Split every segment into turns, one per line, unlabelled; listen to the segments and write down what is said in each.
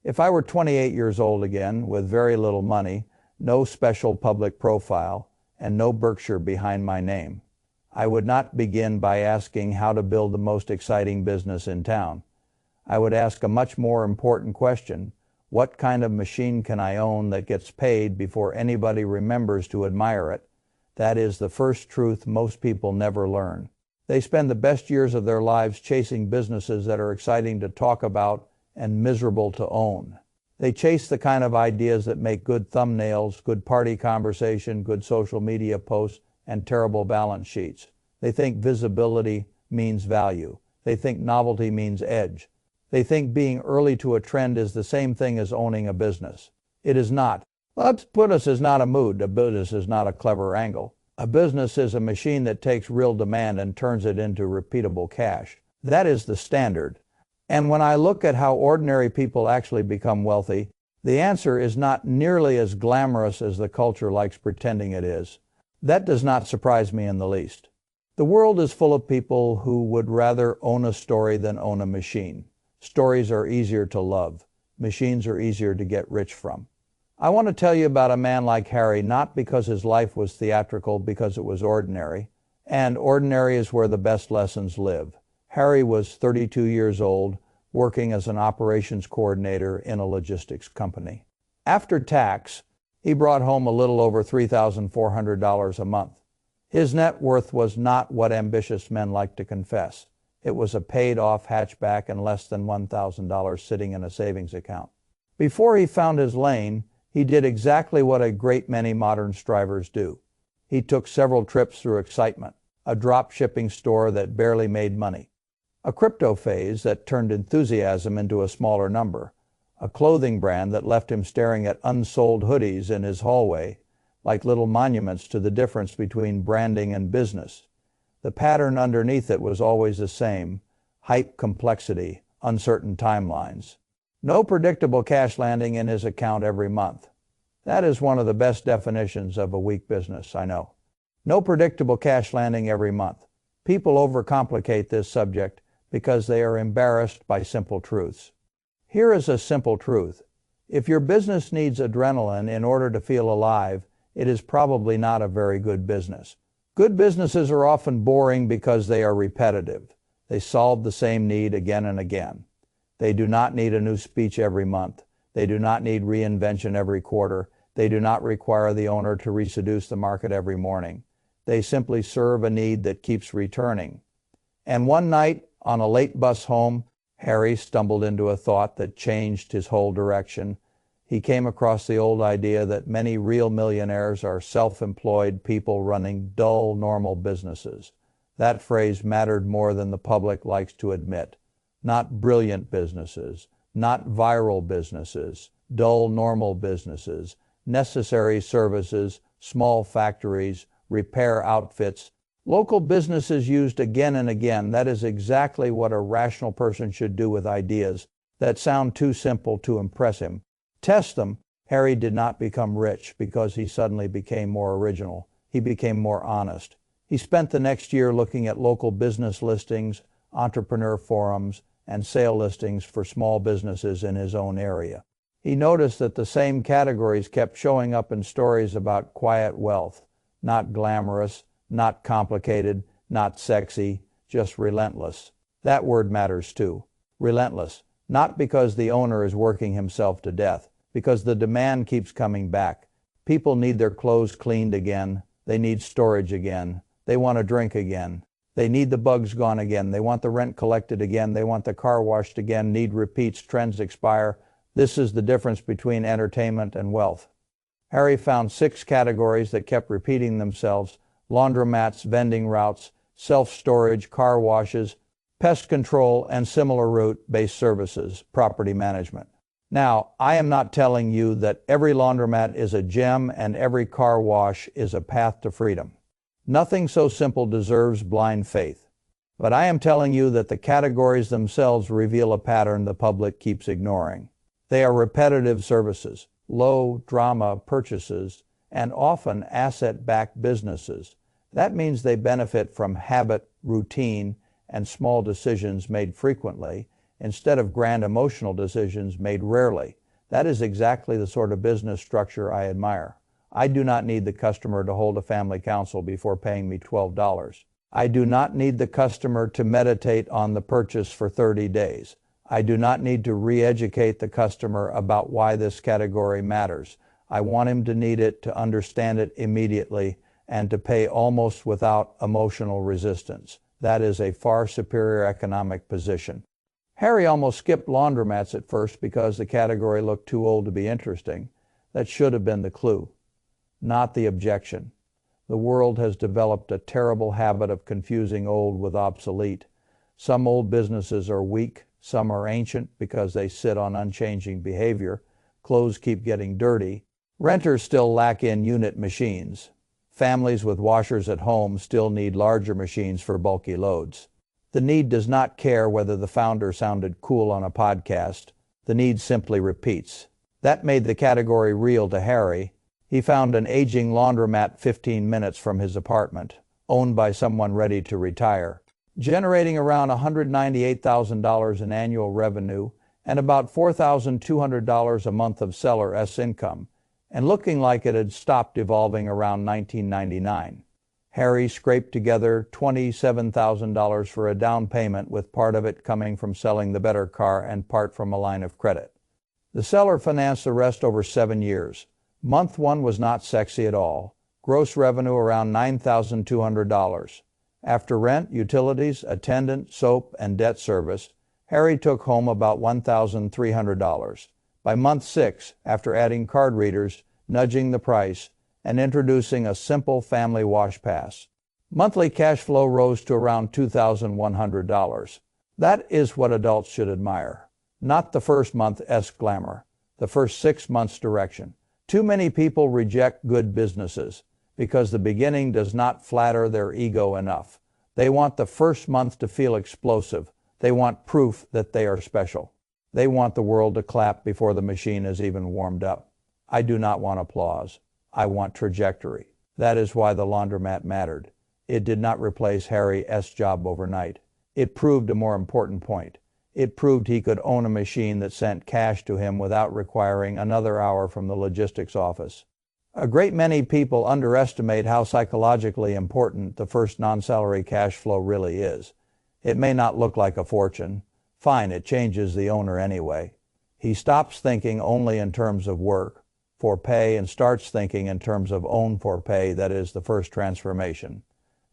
If I were 28 years old again, with very little money, no special public profile, and no Berkshire behind my name, I would not begin by asking how to build the most exciting business in town. I would ask a much more important question: what kind of machine can I own that gets paid before anybody remembers to admire it? That is the first truth most people never learn. They spend the best years of their lives chasing businesses that are exciting to talk about and miserable to own. They chase the kind of ideas that make good thumbnails, good party conversation, good social media posts, and terrible balance sheets. They think visibility means value. They think novelty means edge. They think being early to a trend is the same thing as owning a business. It is not. Business is not a mood. A business is not a clever angle. A business is a machine that takes real demand and turns it into repeatable cash. That is the standard. And when I look at how ordinary people actually become wealthy, the answer is not nearly as glamorous as the culture likes pretending it is. That does not surprise me in the least. The world is full of people who would rather own a story than own a machine. Stories are easier to love. Machines are easier to get rich from. I want to tell you about a man like Harry, not because his life was theatrical, because it was ordinary. And ordinary is where the best lessons live. Harry was 32 years old, working as an operations coordinator in a logistics company. After tax, he brought home a little over $3,400 a month. His net worth was not what ambitious men like to confess. It was a paid-off hatchback and less than $1,000 sitting in a savings account. Before he found his lane, he did exactly what a great many modern strivers do. He took several trips through excitement, a drop-shipping store that barely made money, a crypto phase that turned enthusiasm into a smaller number, a clothing brand that left him staring at unsold hoodies in his hallway, like little monuments to the difference between branding and business. The pattern underneath it was always the same: hype, complexity, uncertain timelines. No predictable cash landing in his account every month. That is one of the best definitions of a weak business, I know. No predictable cash landing every month. People overcomplicate this subject because they are embarrassed by simple truths. Here is a simple truth. If your business needs adrenaline in order to feel alive, it is probably not a very good business. Good businesses are often boring because they are repetitive. They solve the same need again and again. They do not need a new speech every month. They do not need reinvention every quarter. They do not require the owner to reseduce the market every morning. They simply serve a need that keeps returning. And one night, on a late bus home, Harry stumbled into a thought that changed his whole direction. He came across the old idea that many real millionaires are self-employed people running dull, normal businesses. That phrase mattered more than the public likes to admit. Not brilliant businesses, not viral businesses, dull, normal businesses, necessary services, small factories, repair outfits, local businesses used again and again. That is exactly what a rational person should do with ideas that sound too simple to impress him. Test them. Harry did not become rich because he suddenly became more original. He became more honest. He spent the next year looking at local business listings, entrepreneur forums, and sale listings for small businesses in his own area. He noticed that the same categories kept showing up in stories about quiet wealth, not glamorous, not complicated, not sexy, just relentless. That word matters too. Relentless. Not because the owner is working himself to death, because the demand keeps coming back. People need their clothes cleaned again. They need storage again. They want to drink again. They need the bugs gone again. They want the rent collected again. They want the car washed again. Need repeats. Trends expire. This is the difference between entertainment and wealth. Harry found 6 categories that kept repeating themselves: laundromats, vending routes, self-storage, car washes, pest control, and similar route-based services, property management. Now, I am not telling you that every laundromat is a gem and every car wash is a path to freedom. Nothing so simple deserves blind faith. But I am telling you that the categories themselves reveal a pattern the public keeps ignoring. They are repetitive services, low drama purchases, and often asset-backed businesses. That means they benefit from habit, routine, and small decisions made frequently, instead of grand emotional decisions made rarely. That is exactly the sort of business structure I admire. I do not need the customer to hold a family council before paying me $12. I do not need the customer to meditate on the purchase for 30 days. I do not need to re-educate the customer about why this category matters. I want him to need it, to understand it immediately, and to pay almost without emotional resistance. That is a far superior economic position. Harry almost skipped laundromats at first because the category looked too old to be interesting. That should have been the clue, not the objection. The world has developed a terrible habit of confusing old with obsolete. Some old businesses are weak, some are ancient because they sit on unchanging behavior. Clothes keep getting dirty. Renters still lack in-unit machines. Families with washers at home still need larger machines for bulky loads. The need does not care whether the founder sounded cool on a podcast. The need simply repeats. That made the category real to Harry. He found an aging laundromat 15 minutes from his apartment, owned by someone ready to retire, generating around $198,000 in annual revenue and about $4,200 a month of seller's income, and looking like it had stopped evolving around 1999. Harry scraped together $27,000 for a down payment, with part of it coming from selling the better car and part from a line of credit. The seller financed the rest over 7 years. Month 1 was not sexy at all. Gross revenue around $9,200. After rent, utilities, attendant, soap, and debt service, Harry took home about $1,300. By month 6, after adding card readers, nudging the price, and introducing a simple family wash pass, monthly cash flow rose to around $2,100. That is what adults should admire. Not the first month's glamour, the first 6 months' direction. Too many people reject good businesses because the beginning does not flatter their ego enough. They want the first month to feel explosive. They want proof that they are special. They want the world to clap before the machine is even warmed up. I do not want applause. I want trajectory. That is why the laundromat mattered. It did not replace Harry's job overnight. It proved a more important point. It proved he could own a machine that sent cash to him without requiring another hour from the logistics office. A great many people underestimate how psychologically important the first non-salary cash flow really is. It may not look like a fortune. Fine, it changes the owner anyway. He stops thinking only in terms of work for pay and starts thinking in terms of own for pay. That is the first transformation.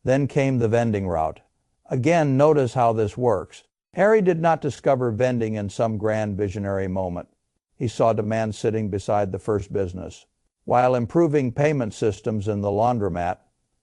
Then came the vending route. Again, notice how this works. Harry did not discover vending in some grand visionary moment. He saw demand sitting beside the first business. While improving payment systems in the laundromat,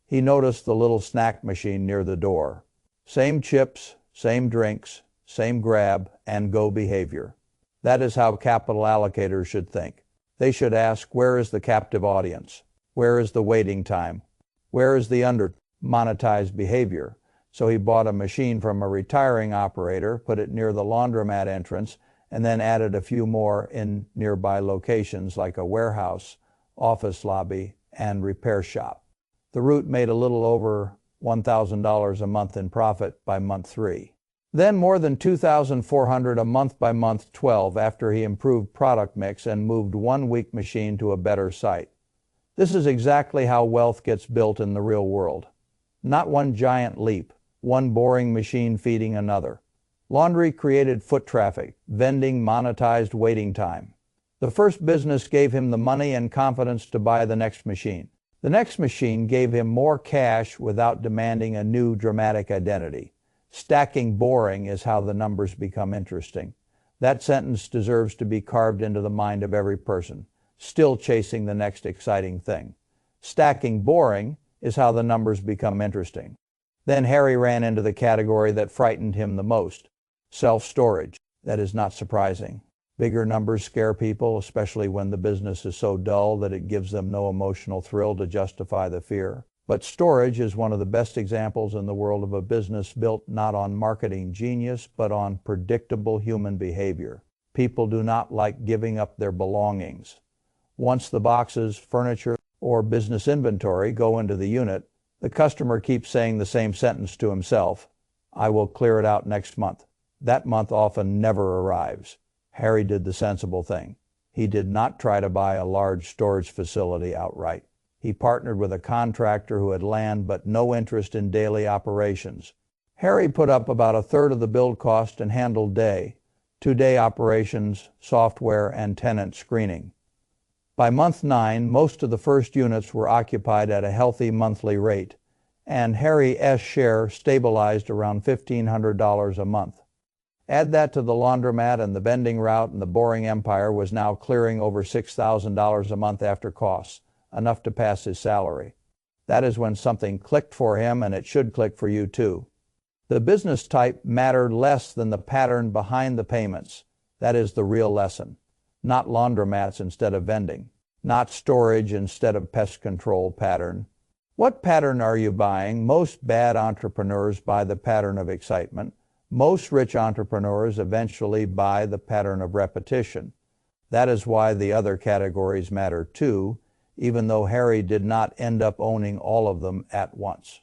he noticed the little snack machine near the door. Same chips, same drinks, same grab and go behavior. That is how capital allocators should think. They should ask, where is the captive audience? Where is the waiting time? Where is the under-monetized behavior? So he bought a machine from a retiring operator, put it near the laundromat entrance, and then added a few more in nearby locations like a warehouse, office lobby, and repair shop. The route made a little over $1,000 a month in profit by month 3. Then more than $2,400 a month by month 12 after he improved product mix and moved one weak machine to a better site. This is exactly how wealth gets built in the real world. Not one giant leap, one boring machine feeding another. Laundry created foot traffic, vending monetized waiting time. The first business gave him the money and confidence to buy the next machine. The next machine gave him more cash without demanding a new dramatic identity. Stacking boring is how the numbers become interesting. That sentence deserves to be carved into the mind of every person, still chasing the next exciting thing. Stacking boring is how the numbers become interesting. Then Harry ran into the category that frightened him the most, self-storage. That is not surprising. Bigger numbers scare people, especially when the business is so dull that it gives them no emotional thrill to justify the fear. But storage is one of the best examples in the world of a business built not on marketing genius, but on predictable human behavior. People do not like giving up their belongings. Once the boxes, furniture, or business inventory go into the unit, the customer keeps saying the same sentence to himself: I will clear it out next month. That month often never arrives. Harry did the sensible thing. He did not try to buy a large storage facility outright. He partnered with a contractor who had land but no interest in daily operations. Harry put up about a third of the build cost and handled two-day operations, software, and tenant screening. By month 9, most of the first units were occupied at a healthy monthly rate, and Harry's share stabilized around $1,500 a month. Add that to the laundromat, and the bending route and the boring empire was now clearing over $6,000 a month after costs, enough to pass his salary. That is when something clicked for him, and it should click for you too. The business type mattered less than the pattern behind the payments. That is the real lesson. Not laundromats instead of vending. Not storage instead of pest control pattern. What pattern are you buying? Most bad entrepreneurs buy the pattern of excitement. Most rich entrepreneurs eventually buy the pattern of repetition. That is why the other categories matter too, even though Harry did not end up owning all of them at once.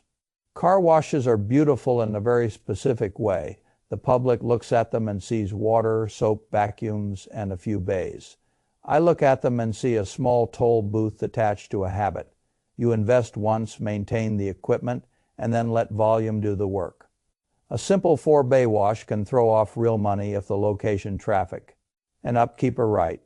Car washes are beautiful in a very specific way. The public looks at them and sees water, soap, vacuums, and a few bays. I look at them and see a small toll booth attached to a habit. You invest once, maintain the equipment, and then let volume do the work. A simple 4-bay wash can throw off real money if the location traffic. An upkeeper right.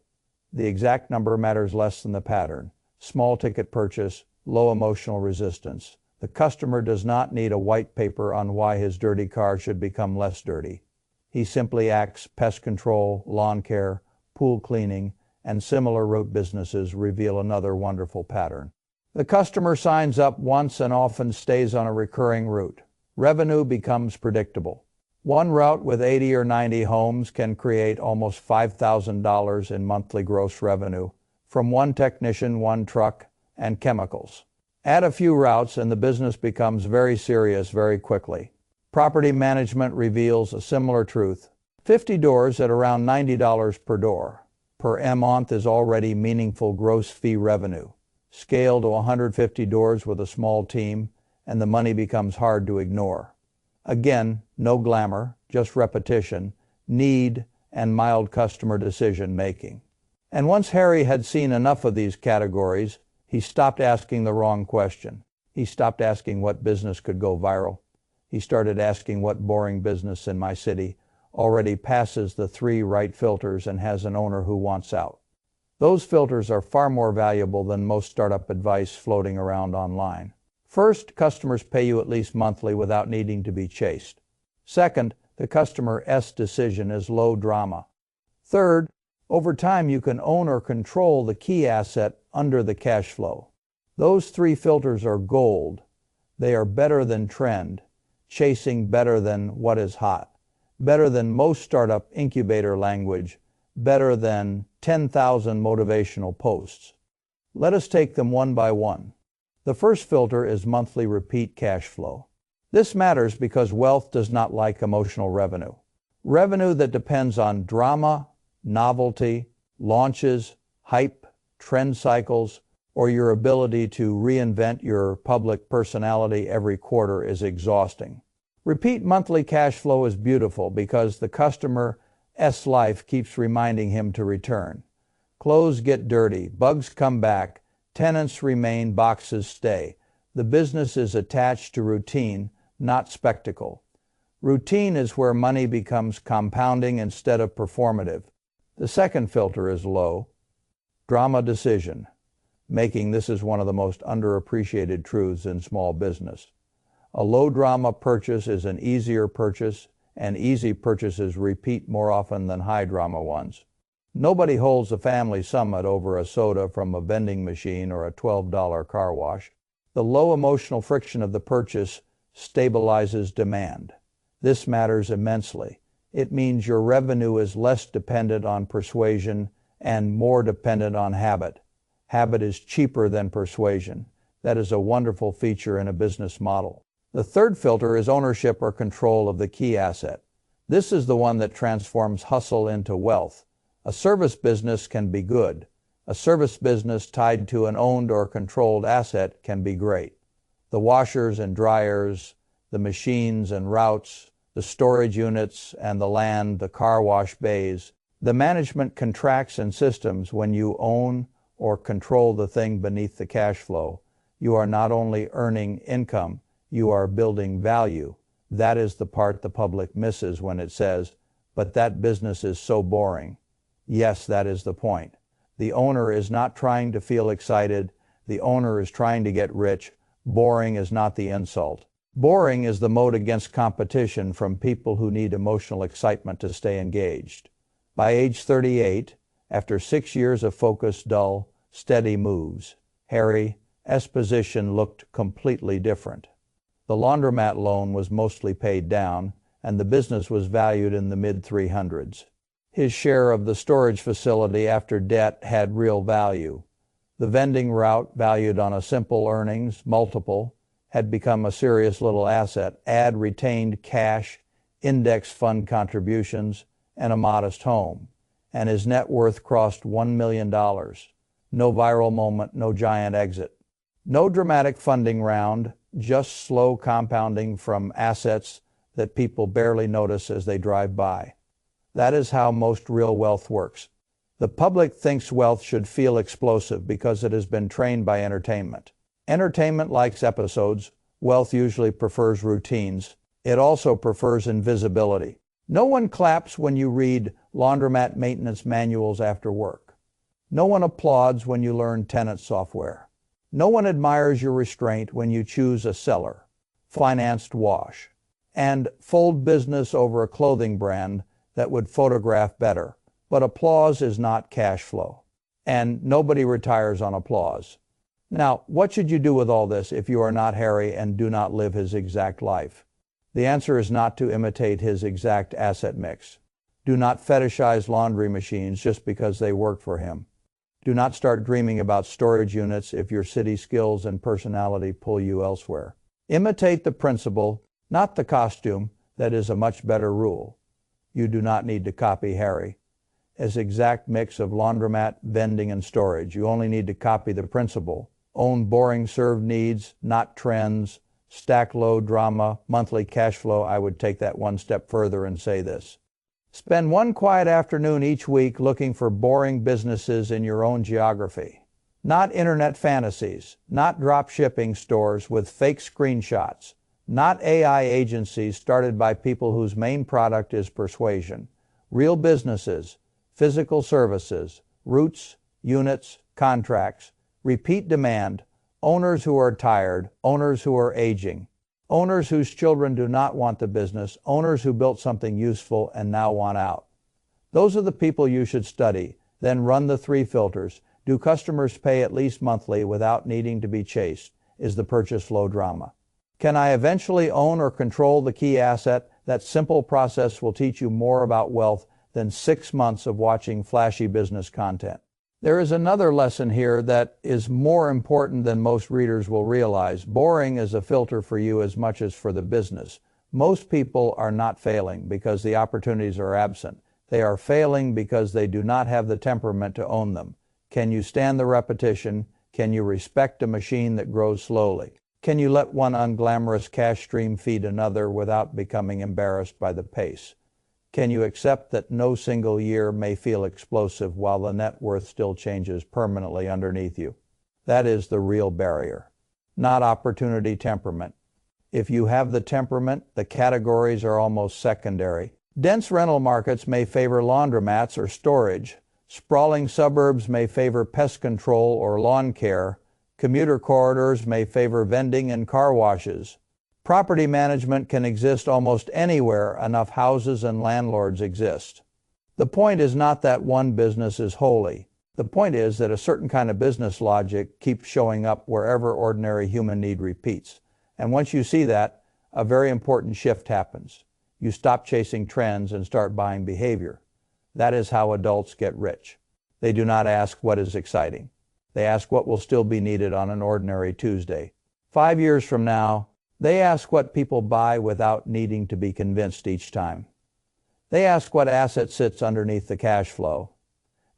The exact number matters less than the pattern. Small ticket purchase, low emotional resistance. The customer does not need a white paper on why his dirty car should become less dirty. He simply acts. Pest control, lawn care, pool cleaning, and similar route businesses reveal another wonderful pattern. The customer signs up once and often stays on a recurring route. Revenue becomes predictable. One route with 80 or 90 homes can create almost $5,000 in monthly gross revenue from one technician, one truck, and chemicals. Add a few routes and the business becomes very serious very quickly. Property management reveals a similar truth. 50 doors at around $90 per door per month is already meaningful gross fee revenue. Scale to 150 doors with a small team, and the money becomes hard to ignore. Again, no glamour, just repetition, need, and mild customer decision making. And once Harry had seen enough of these categories, he stopped asking the wrong question. He stopped asking what business could go viral. He started asking what boring business in my city already passes the 3 right filters and has an owner who wants out. Those filters are far more valuable than most startup advice floating around online. First, customers pay you at least monthly without needing to be chased. Second, the customer's decision is low drama. Third, over time you can own or control the key asset under the cash flow. Those 3 filters are gold. They are better than trend, chasing better than what is hot, better than most startup incubator language, better than 10,000 motivational posts. Let us take them one by one. The first filter is monthly repeat cash flow. This matters because wealth does not like emotional revenue. Revenue that depends on drama, novelty, launches, hype, trend cycles, or your ability to reinvent your public personality every quarter is exhausting. Repeat monthly cash flow is beautiful because the customer's life keeps reminding him to return. Clothes get dirty, bugs come back, tenants remain, boxes stay. The business is attached to routine, not spectacle. Routine is where money becomes compounding instead of performative. The second filter is low. Drama decision making. This is one of the most underappreciated truths in small business. A low drama purchase is an easier purchase, and easy purchases repeat more often than high drama ones. Nobody holds a family summit over a soda from a vending machine or a $12 car wash. The low emotional friction of the purchase stabilizes demand. This matters immensely. It means your revenue is less dependent on persuasion and more dependent on habit. Habit is cheaper than persuasion. That is a wonderful feature in a business model. The third filter is ownership or control of the key asset. This is the one that transforms hustle into wealth. A service business can be good. A service business tied to an owned or controlled asset can be great. The washers and dryers, the machines and routes, the storage units and the land, the car wash bays. The management contracts and systems. When you own or control the thing beneath the cash flow, you are not only earning income, you are building value. That is the part the public misses when it says, "But that business is so boring." Yes, that is the point. The owner is not trying to feel excited. The owner is trying to get rich. Boring is not the insult. Boring is the moat against competition from people who need emotional excitement to stay engaged. By age 38, after 6 years of focused, dull, steady moves, Harry's position looked completely different. The laundromat loan was mostly paid down, and the business was valued in the mid-300s. His share of the storage facility after debt had real value. The vending route, valued on a simple earnings multiple, had become a serious little asset. Add retained cash, index fund contributions, and a modest home, and his net worth crossed $1 million. No viral moment, no giant exit. No dramatic funding round, just slow compounding from assets that people barely notice as they drive by. That is how most real wealth works. The public thinks wealth should feel explosive because it has been trained by entertainment. Entertainment likes episodes. Wealth usually prefers routines. It also prefers invisibility. No one claps when you read laundromat maintenance manuals after work. No one applauds when you learn tenant software. No one admires your restraint when you choose a seller, financed wash, and fold business over a clothing brand that would photograph better. But applause is not cash flow, and nobody retires on applause. Now, what should you do with all this if you are not Harry and do not live his exact life? The answer is not to imitate his exact asset mix. Do not fetishize laundry machines just because they work for him. Do not start dreaming about storage units if your city skills and personality pull you elsewhere. Imitate the principle, not the costume. That is a much better rule. You do not need to copy Harry. His exact mix of laundromat, vending, and storage. You only need to copy the principle. Own boring served needs, not trends. Stack low drama, monthly cash flow. I would take that one step further and say this. Spend one quiet afternoon each week looking for boring businesses in your own geography. Not internet fantasies, not drop shipping stores with fake screenshots, not AI agencies started by people whose main product is persuasion. Real businesses, physical services, routes, units, contracts, repeat demand, owners who are tired, owners who are aging, owners whose children do not want the business, owners who built something useful and now want out. Those are the people you should study. Then run the 3 filters. Do customers pay at least monthly without needing to be chased? Is the purchase flow drama? Can I eventually own or control the key asset? That simple process will teach you more about wealth than 6 months of watching flashy business content. There is another lesson here that is more important than most readers will realize. Boring is a filter for you as much as for the business. Most people are not failing because the opportunities are absent. They are failing because they do not have the temperament to own them. Can you stand the repetition? Can you respect a machine that grows slowly? Can you let one unglamorous cash stream feed another without becoming embarrassed by the pace? Can you accept that no single year may feel explosive while the net worth still changes permanently underneath you? That is the real barrier, not opportunity temperament. If you have the temperament, the categories are almost secondary. Dense rental markets may favor laundromats or storage. Sprawling suburbs may favor pest control or lawn care. Commuter corridors may favor vending and car washes. Property management can exist almost anywhere enough houses and landlords exist. The point is not that one business is holy. The point is that a certain kind of business logic keeps showing up wherever ordinary human need repeats. And once you see that, a very important shift happens. You stop chasing trends and start buying behavior. That is how adults get rich. They do not ask what is exciting. They ask what will still be needed on an ordinary Tuesday. 5 years from now, they ask what people buy without needing to be convinced each time. They ask what asset sits underneath the cash flow.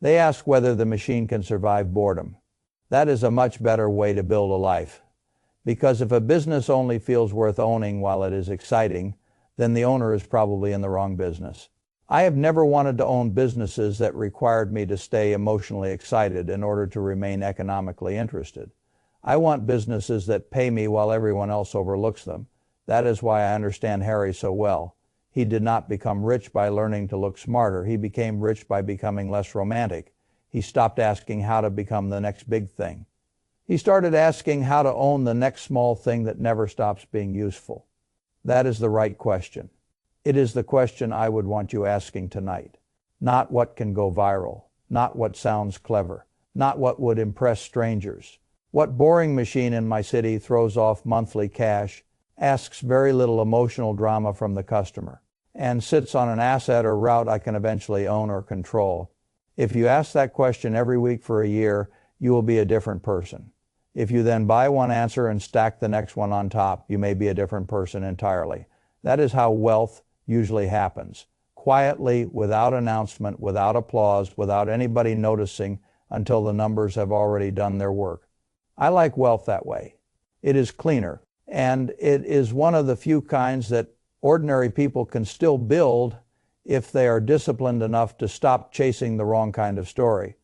They ask whether the machine can survive boredom. That is a much better way to build a life. Because if a business only feels worth owning while it is exciting, then the owner is probably in the wrong business. I have never wanted to own businesses that required me to stay emotionally excited in order to remain economically interested. I want businesses that pay me while everyone else overlooks them. That is why I understand Harry so well. He did not become rich by learning to look smarter. He became rich by becoming less romantic. He stopped asking how to become the next big thing. He started asking how to own the next small thing that never stops being useful. That is the right question. It is the question I would want you asking tonight. Not what can go viral, not what sounds clever, not what would impress strangers. What boring machine in my city throws off monthly cash, asks very little emotional drama from the customer, and sits on an asset or route I can eventually own or control? If you ask that question every week for a year, you will be a different person. If you then buy one answer and stack the next one on top, you may be a different person entirely. That is how wealth usually happens. Quietly, without announcement, without applause, without anybody noticing until the numbers have already done their work. I like wealth that way. It is cleaner, and it is one of the few kinds that ordinary people can still build if they are disciplined enough to stop chasing the wrong kind of story.